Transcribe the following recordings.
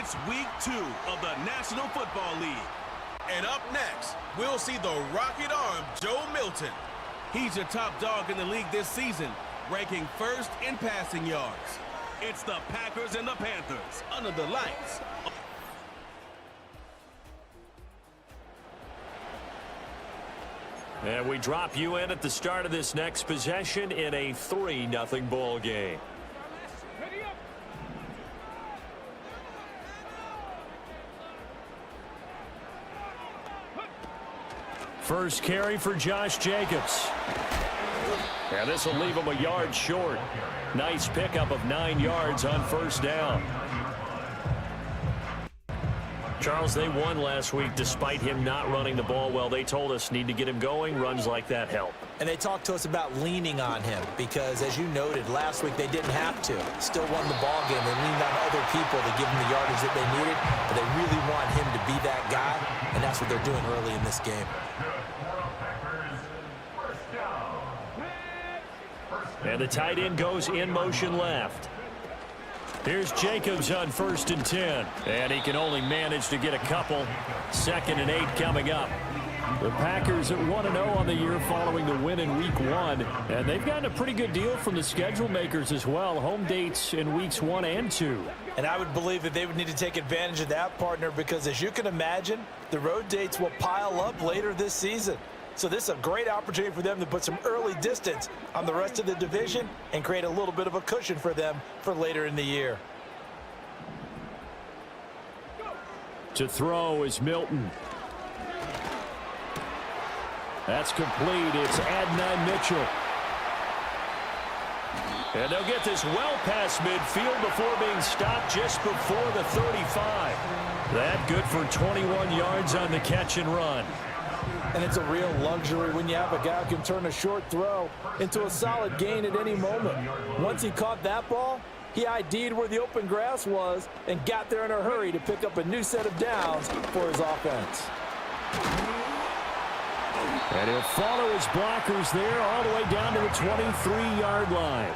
It's week 2 of the National Football League. And up next, we'll see the rocket arm Joe Milton. He's your top dog in the league this season, ranking first in passing yards. It's the Packers and the Panthers under the lights. And we drop you in at the start of this next possession in a 3-0 ball game. First carry for Josh Jacobs. And this will leave him a yard short. Nice pickup of 9 yards on first down. Charles, they won last week despite him not running the ball well. They told us need to get him going. Runs like that help. And they talked to us about leaning on him because, as you noted, last week they didn't have to. Still won the ball game. They leaned on other people to give him the yardage that they needed, but they really want him to be that guy, and that's what they're doing early in this game. And the tight end goes in motion left. Here's Jacobs on 1st and 10. And he can only manage to get a couple. 2nd and 8 coming up. The Packers at 1-0 on the year following the win in week 1. And they've gotten a pretty good deal from the schedule makers as well. Home dates in weeks 1 and 2. And I would believe that they would need to take advantage of that, partner, because as you can imagine, the road dates will pile up later this season. So this is a great opportunity for them to put some early distance on the rest of the division and create a little bit of a cushion for them for later in the year. To throw is Milton. That's complete. It's Adonai Mitchell. And they'll get this well past midfield before being stopped just before the 35. That good for 21 yards on the catch and run. And it's a real luxury when you have a guy who can turn a short throw into a solid gain at any moment. Once he caught that ball, he ID'd where the open grass was and got there in a hurry to pick up a new set of downs for his offense. And he'll follow his blockers there all the way down to the 23-yard line.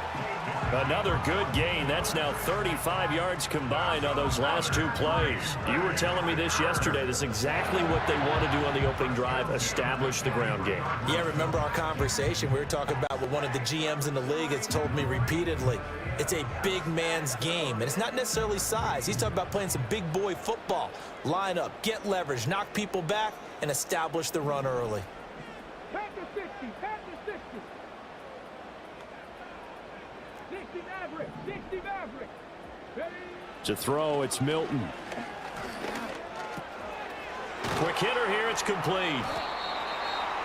Another good gain. That's now 35 yards combined on those last 2 plays. You were telling me this yesterday. This is exactly what they want to do on the opening drive, establish the ground game. Yeah, remember our conversation. We were talking about what one of the GMs in the league has told me repeatedly. It's a big man's game, and it's not necessarily size. He's talking about playing some big boy football. Line up, get leverage, knock people back, and establish the run early. To throw, it's Milton. Quick hitter here, it's complete.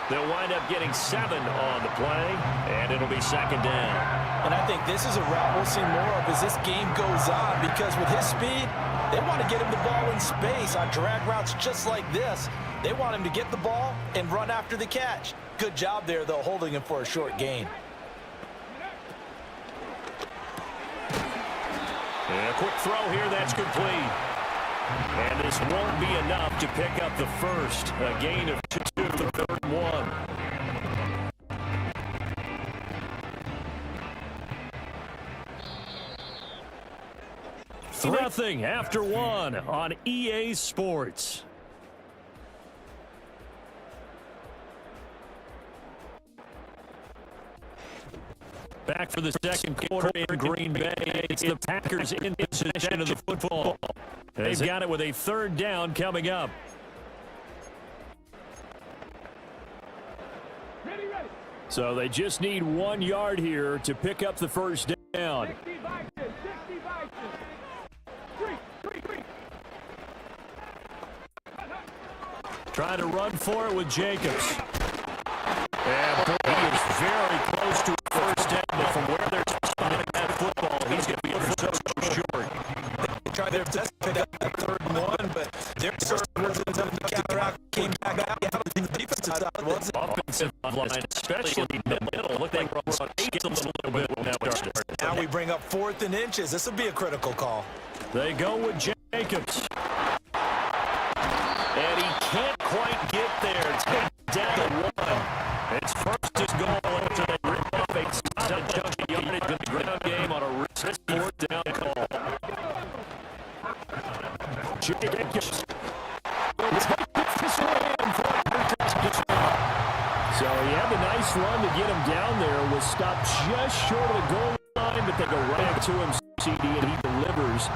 They'll wind up getting 7 on the play, and it'll be 2nd down. And I think this is a route we'll see more of as this game goes on, because with his speed, they want to get him the ball in space on drag routes just like this. They want him to get the ball and run after the catch. Good job there, though, holding him for a short gain. And a quick throw here, that's complete. And this won't be enough to pick up the first. A gain of 2, 3rd and 1. Nothing after 1 on EA Sports. Back for the second quarter in Green Bay. It's the Packers in possession of the football. They've got it with a 3rd down coming up. So they just need 1 yard here to pick up the first down. Trying to run for it with Jacobs. And boy, he is very close to a first down, but from where they're spotting that football, he's going to be so short. They tried their best to pick up that 3rd and 1, but their first was in the counteract, came back out of the defensive side. Offensive line, especially in the middle. Look, they run skips a little bit when that was started. Now we bring up 4th and inches. This will be a critical call. They go with Jacobs. And he can't quite get there. It's down to 1. It's first and goal until they rip off a solid chunk of yardage in the ground game on a risky 4th down call. first run to get him down there was stopped just short of the goal line, but they go right to him, CD, and he delivers.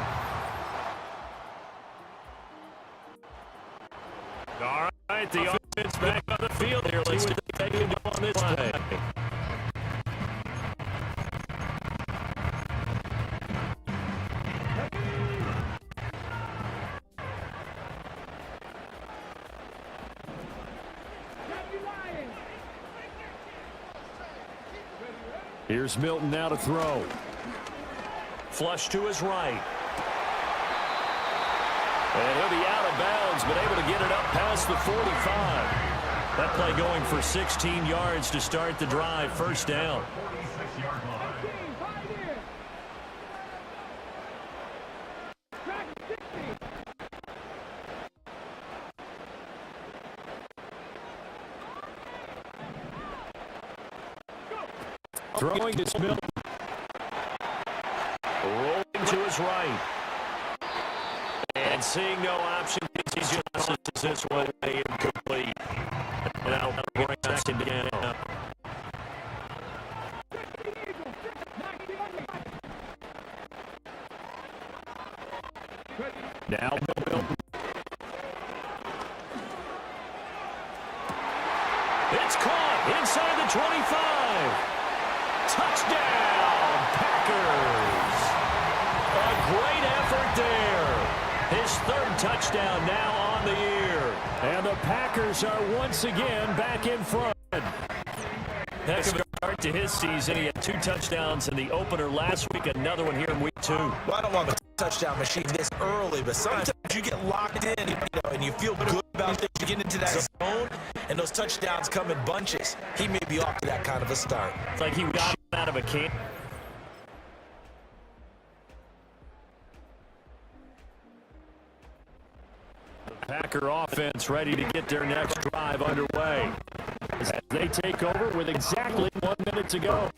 All right, the offense back on the field here. Let's see what they can do on this play. Here's Milton now to throw. Flush to his right. And he'll be out of bounds, but able to get it up past the 45. That play going for 16 yards to start the drive. First down. Throwing to Milton. Rolling to his right. And seeing no option, he just passes this way incomplete. And that'll bring second down. Now Milton. It's caught inside the 25. Touchdown, Packers. A great effort there. His third touchdown now on the year. And the Packers are once again back in front. Heck of a start to his season. He had 2 touchdowns in the opener last week, another one here in week 2. Well, I don't want the touchdown machine this early, but sometimes you get locked in, and you feel good about things. You get into that zone, and those touchdowns come in bunches. He may be off to that kind of a start. It's like he got out of a can. The Packer offense ready to get their next drive underway as they take over with exactly 1 minute to go.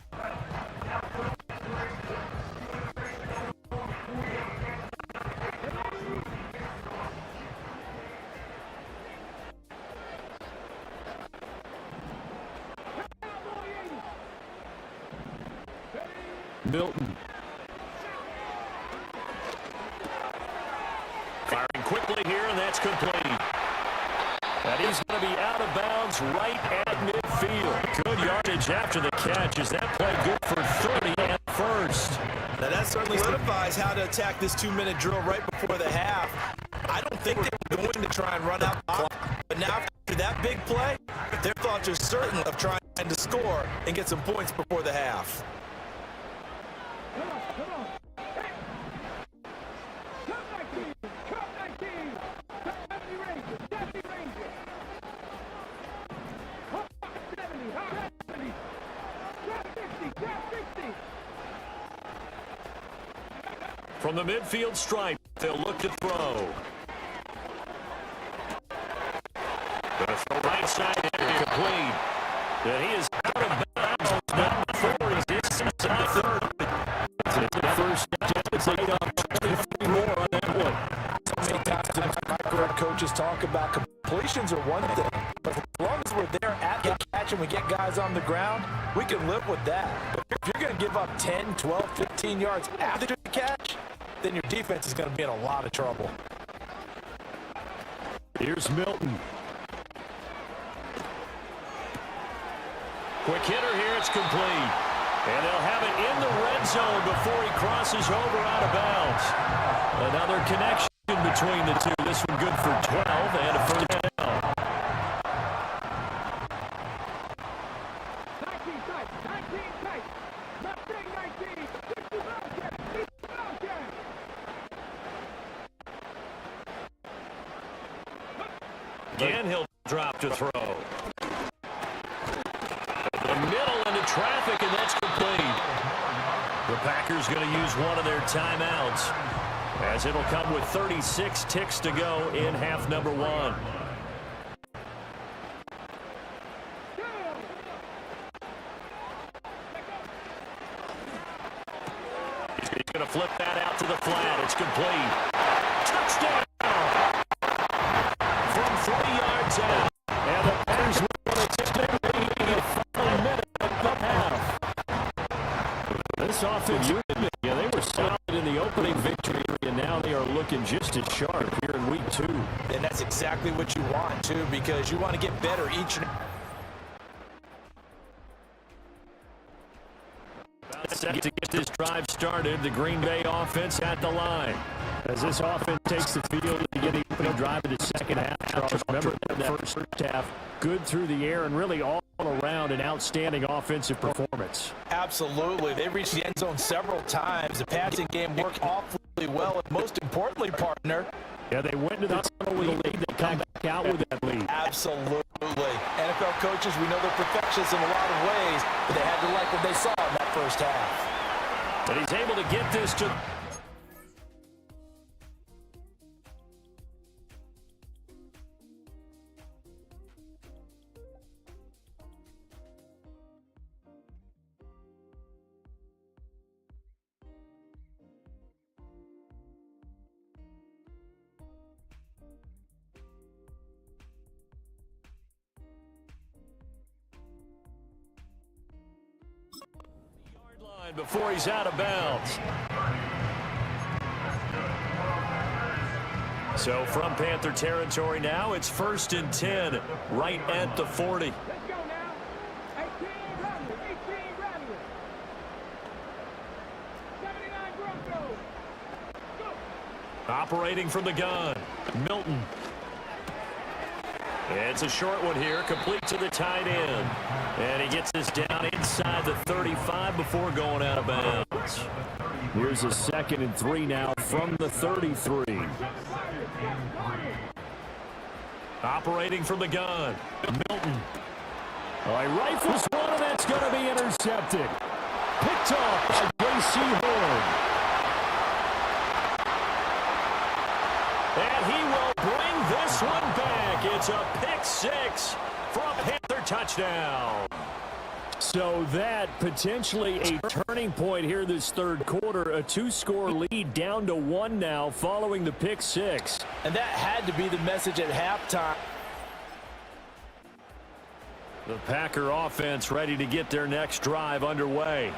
Milton. Firing quickly here, and that's complete. That is going to be out of bounds right at midfield. Good yardage after the catch. Is that play good for 30 at first? Now that certainly solidifies how to attack this 2-minute drill right before the half. I don't think they were going to try and run out the clock, but now after that big play, their thoughts are certain of trying to score and get some points before the half. From the midfield stripe, they'll look to throw. Gonna throw right side and complete. And he is out of bounds. Not before he's inside 30. It's the first attempt. They got 23 more on that one. So many times my career coaches talk about completions are one thing, but as long as we're there at the catch and we get guys on the ground, we can live with that. But if you're going to give up 10, 12, 15 yards after the catch, then your defense is going to be in a lot of trouble. Here's Milton. Quick hitter here, it's complete. And they'll have it in the red zone before he crosses over out of bounds. Another connection between the two. This one good for 12 and a first down. Again, he'll drop to throw. The middle into traffic, and that's complete. The Packers going to use one of their timeouts, as it'll come with 36 ticks to go in half number 1. He's going to flip that out to the flat. It's complete. Touchdown! From 40 yards out. And the Packers will extend the lead. this offensive unit, yeah, they were solid in the opening victory, and now they are looking just as sharp here in week 2. And that's exactly what you want, too, because you want to get better each and Set to get this drive started, the Green Bay offense at the line. As this offense takes the field to get the opening drive in the second half, Charles, remember that first half, good through the air and really all around an outstanding offensive performance. Absolutely. They reached the end zone several times. The passing game worked awfully well, and most importantly, partner, yeah, they went to the tunnel with a lead. They come back out with that lead. Absolutely. NFL coaches, we know they're perfectionists in a lot of ways, but they had to like what they saw in that first half. But he's able to get this to... before he's out of bounds. So from Panther territory now, it's 1st and 10, right at the 40. Let's go now. 18 Rabu. 79 Broncos. Go. Operating from the gun, Milton. It's a short one here, complete to the tight end. And he gets this down inside the 35 before going out of bounds. Here's a 2nd and 3 now from the 33. Operating from the gun, Milton. Oh, he rifles one, and that's going to be intercepted. Picked off by J.C. Horn. And he will bring this one back. It's a pick 6 for a Panther touchdown. So that potentially a turning point here this third quarter. A 2-score lead down to 1 now following the pick 6. And that had to be the message at halftime. The Packer offense ready to get their next drive underway.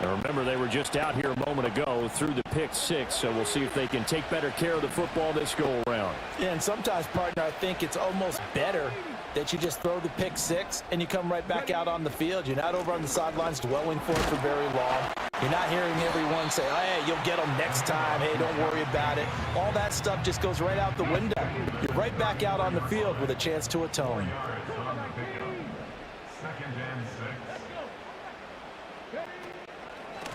Now remember, they were just out here a moment ago through the pick 6, so we'll see if they can take better care of the football this go around. Yeah, and sometimes, partner, I think it's almost better that you just throw the pick 6 and you come right back out on the field. You're not over on the sidelines dwelling for it for very long. You're not hearing everyone say, oh, hey, you'll get them next time. Hey, don't worry about it. All that stuff just goes right out the window. You're right back out on the field with a chance to atone.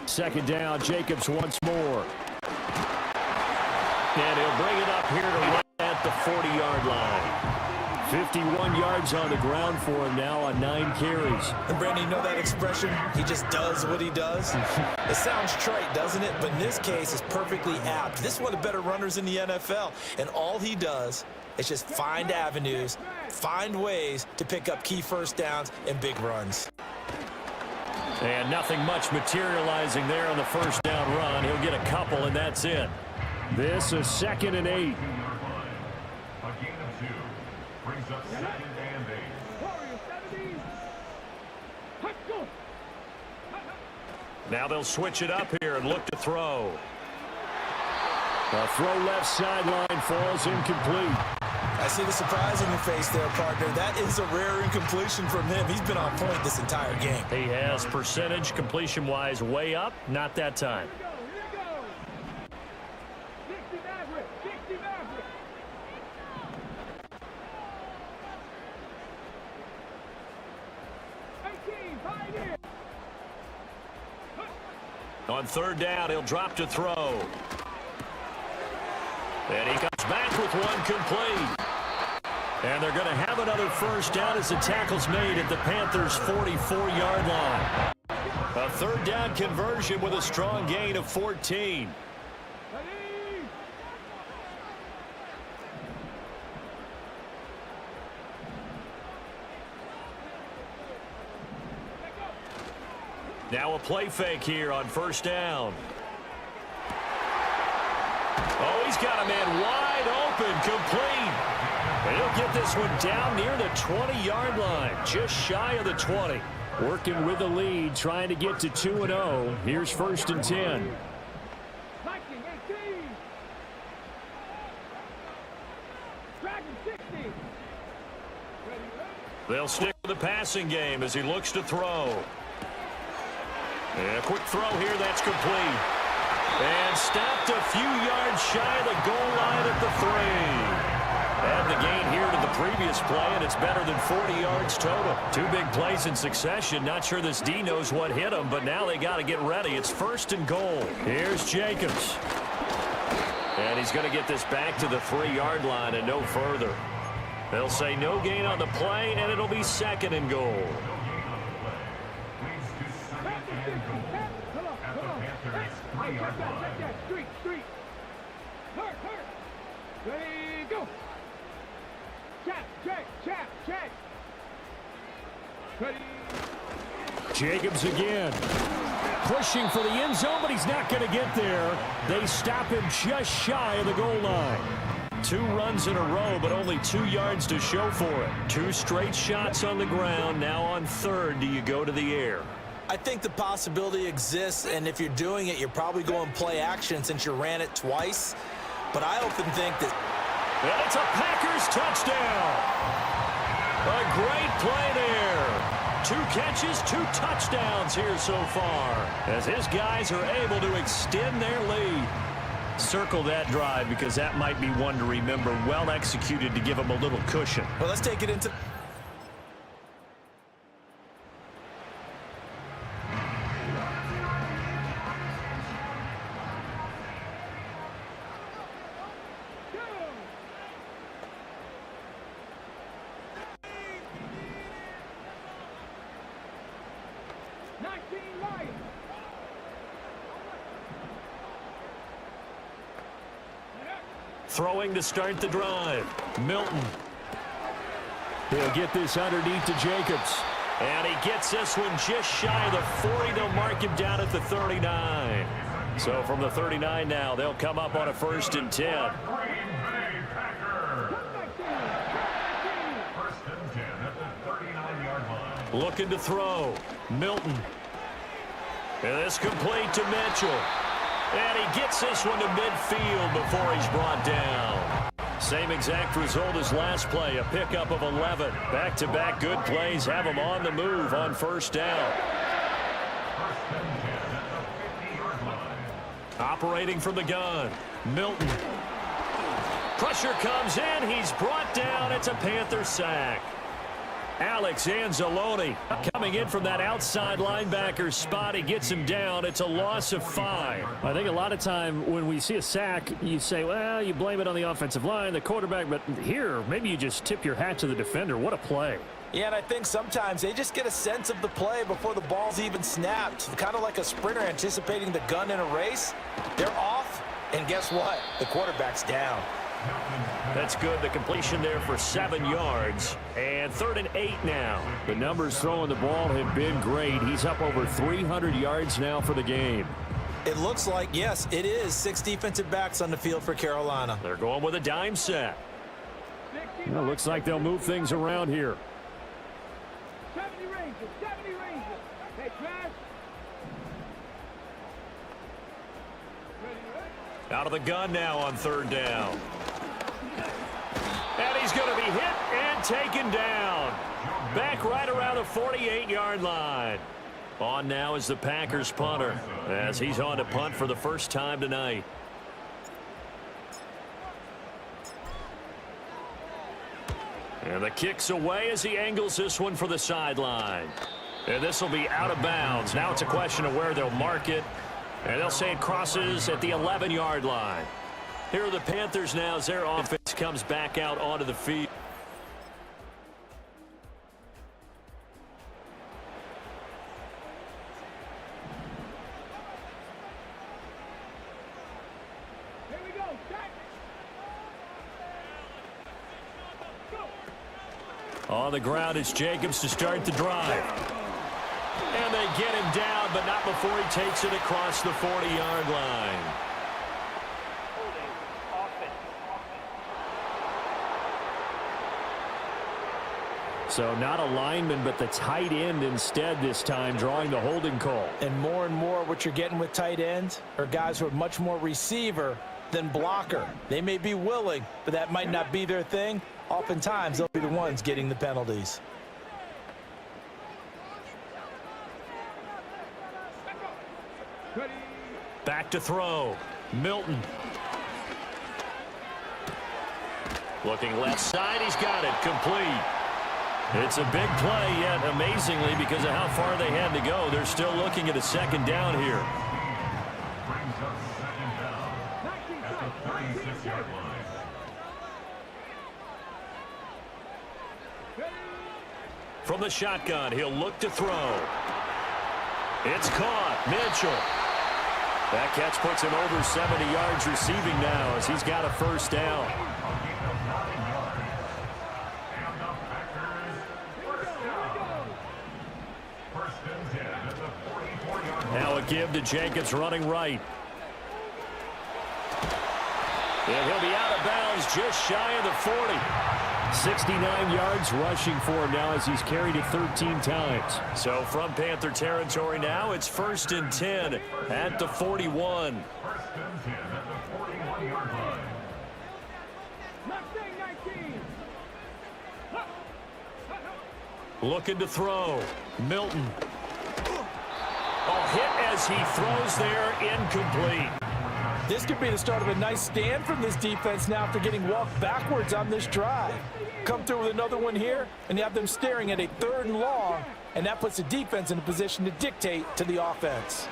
Second down, Jacobs once more. And he'll bring it up here to right at the 40-yard line. 51 yards on the ground for him now on 9 carries. And Brandon, you know that expression? He just does what he does. It sounds trite, doesn't it? But in this case, it's perfectly apt. This is one of the better runners in the NFL. And all he does is just find avenues, find ways to pick up key first downs and big runs. And nothing much materializing there on the first down run. He'll get a couple, and that's it. This is 2nd and 8. A gain of 2 brings up 2nd and 8. Now they'll switch it up here and look to throw. The throw left sideline falls incomplete. I see the surprise in your face there, partner. That is a rare incompletion from him. He's been on point this entire game. He has percentage completion-wise way up. Not that time. On 3rd down, he'll drop to throw. And he comes back with one complete. And they're going to have another first down as the tackle's made at the Panthers' 44-yard line. A 3rd down conversion with a strong gain of 14. Now a play fake here on 1st down. Oh, he's got a man wide open, complete. And he'll get this one down near the 20-yard line, just shy of the 20. Working with the lead, trying to get to 2-0. Here's 1st and 10. Viking 18. Dragon 60. Ready, They'll stick with the passing game as he looks to throw. And a quick throw here, that's complete. And stopped a few yards shy of the goal line at the 3. Add the gain here to the previous play, and it's better than 40 yards total. 2 big plays in succession. Not sure this D knows what hit him, but now they got to get ready. It's 1st and goal. Here's Jacobs. And he's going to get this back to the 3-yard line and no further. They'll say no gain on the play, and it'll be 2nd and goal. ready, go. Check. Ready. Jacobs again. Pushing for the end zone, but he's not going to get there. They stop him just shy of the goal line. 2 runs in a row, but only 2 yards to show for it. 2 straight shots on the ground. Now on 3rd, do you go to the air? I think the possibility exists, and if you're doing it, you're probably going play action since you ran it twice. But I often think that... And it's a Packers touchdown. A great play there. 2 catches, 2 touchdowns here so far, as his guys are able to extend their lead. Circle that drive because that might be one to remember. Well executed to give him a little cushion. Well, let's take it into... Throwing to start the drive. Milton. He'll get this underneath to Jacobs. And he gets this one just shy of the 40. They'll mark him down at the 39. So from the 39 now, they'll come up on a 1st and 10. First and 10 at the 39-yard line. Looking to throw. Milton. And this complete to Mitchell. And he gets this one to midfield before he's brought down. Same exact result as last play, a pickup of 11. Back-to-back good plays have him on the move on 1st down. First and 10 at the 50-yard line. Operating from the gun, Milton. Pressure comes in, he's brought down. It's a Panther sack. Alex Anzalone coming in from that outside linebacker spot. He gets him down. It's a loss of 5. I think a lot of time when we see a sack, you say, well, you blame it on the offensive line, the quarterback. But here, maybe you just tip your hat to the defender. What a play. Yeah, and I think sometimes they just get a sense of the play before the ball's even snapped. Kind of like a sprinter anticipating the gun in a race. They're off, and guess what? The quarterback's down. That's good. The completion there for 7 yards. And 3rd and 8 now. The numbers throwing the ball have been great. He's up over 300 yards now for the game. It looks like, yes, it is 6 defensive backs on the field for Carolina. They're going with a dime set. Well, looks like they'll move things around here. 70 Rangers. Hey, Trash. Out of the gun now on 3rd down. And he's going to be hit and taken down. Back right around the 48-yard line. On now is the Packers punter as he's on to punt for the first time tonight. And the kick's away as he angles this one for the sideline. And this will be out of bounds. Now it's a question of where they'll mark it. And they'll say it crosses at the 11-yard line. Here are the Panthers now as their offense comes back out onto the field. Here we go. On the ground is Jacobs to start the drive. And they get him down, but not before he takes it across the 40-yard line. So not a lineman, but the tight end instead this time, drawing the holding call. And more what you're getting with tight ends are guys who are much more receiver than blocker. They may be willing, but that might not be their thing. Oftentimes, they'll be the ones getting the penalties. Back to throw. Milton. Looking left side, he's got it. Complete. It's a big play, yet amazingly, because of how far they had to go, they're still looking at a second down here. Brings up second down at the 36-yard line. From the shotgun, he'll look to throw. It's caught. Mitchell. That catch puts him over 70 yards receiving now as he's got a first down. Now a give to Jacobs running right. And he'll be out of bounds just shy of the 40. 69 yards rushing for him now as he's carried it 13 times. So from Panther territory now, it's 1st and 10 at the 41. 1st and 10 at the 41-yard line. Looking to throw. Milton. Oh, hit as he throws there, incomplete. This could be the start of a nice stand from this defense now after getting walked backwards on this drive. Come through with another one here, and you have them staring at a 3rd and long, and that puts the defense in a position to dictate to the offense.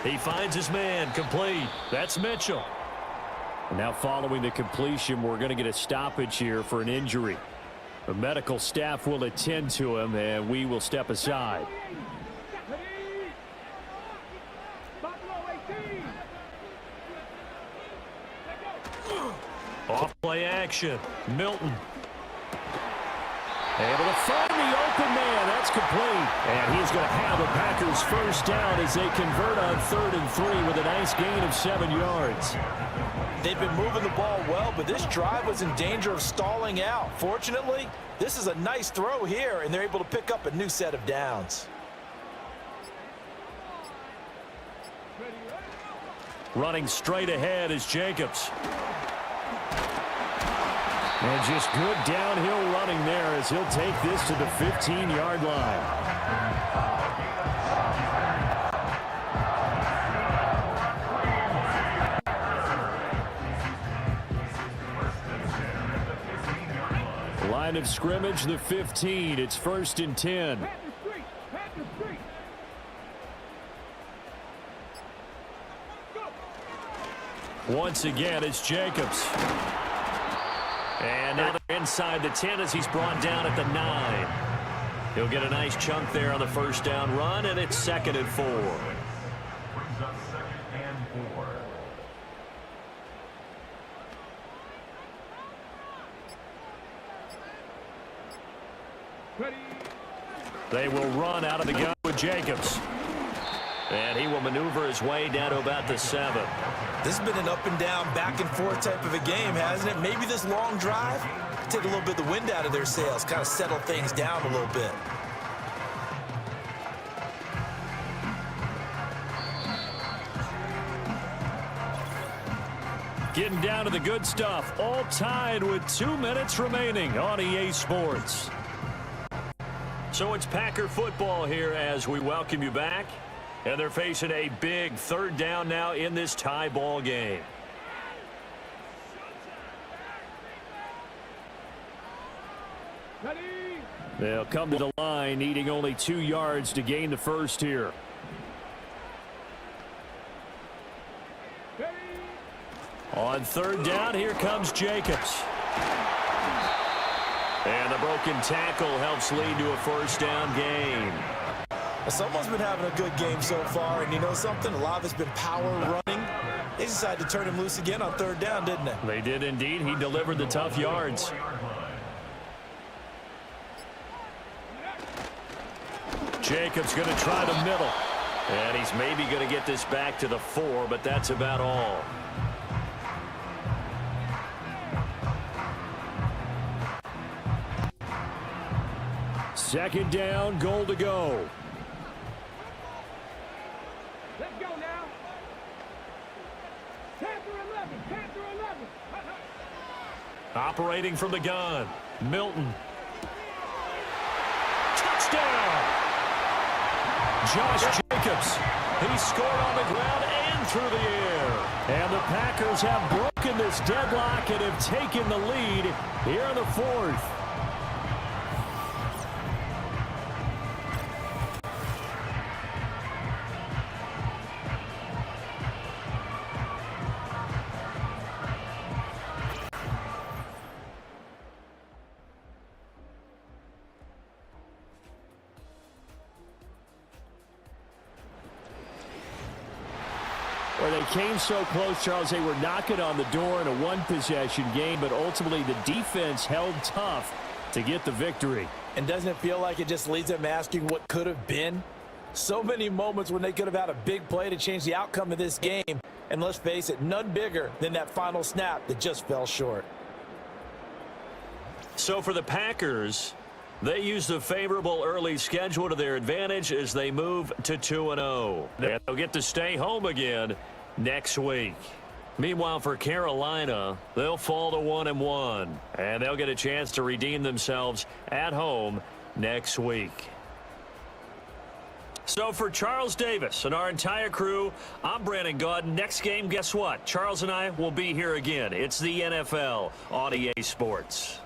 He finds his man, complete. That's Mitchell. Now following the completion, we're going to get a stoppage here for an injury. The medical staff will attend to him, and we will step aside. Off play action. Milton. Able to find the open man. That's complete. And he's going to have a Packers first down as they convert on 3rd and 3 with a nice gain of 7 yards. They've been moving the ball well, but this drive was in danger of stalling out. Fortunately, this is a nice throw here, and they're able to pick up a new set of downs. Running straight ahead is Jacobs. And just good downhill running there as he'll take this to the 15-yard line. Line of scrimmage, the 15. It's 1st and 10. Once again, it's Jacobs. And now they're inside the 10 as he's brought down at the 9. He'll get a nice chunk there on the first down run, and it's 2nd and 4. Brings up 2nd and 4. They will run out of the gun with Jacobs. And he will maneuver his way down to about the 7. This has been an up and down, back and forth type of a game, hasn't it? Maybe this long drive take a little bit of the wind out of their sails, kind of settle things down a little bit. Getting down to the good stuff, all tied with 2 minutes remaining on EA Sports. So it's Packer football here as we welcome you back. And they're facing a big 3rd down now in this tie ball game. They'll come to the line, needing only 2 yards to gain the first here. On 3rd down, here comes Jacobs. And the broken tackle helps lead to a first down gain. Someone's been having a good game so far, and you know something? A lot of it's been power running. They decided to turn him loose again on 3rd down, didn't they? They did indeed. He delivered the tough yards. Jacobs going to try the middle. And he's maybe going to get this back to the 4, but that's about all. Second down, goal to go. Let's go now. 10 through 11. 10 through 11. Operating from the gun. Milton. Touchdown! Josh Jacobs. He scored on the ground and through the air. And the Packers have broken this deadlock and have taken the lead here in the fourth. Well, they came so close, Charles. They were knocking on the door in a one-possession game, but ultimately the defense held tough to get the victory. And doesn't it feel like it just leaves them asking what could have been? So many moments when they could have had a big play to change the outcome of this game. And let's face it, none bigger than that final snap that just fell short. So for the Packers, they use the favorable early schedule to their advantage as they move to 2-0. And they'll get to stay home again next week. Meanwhile, for Carolina, they'll fall to 1-1, and they'll get a chance to redeem themselves at home next week. So for Charles Davis and our entire crew, I'm Brandon Gaudin. Next game, guess what? Charles and I will be here again. It's the NFL on EA Sports.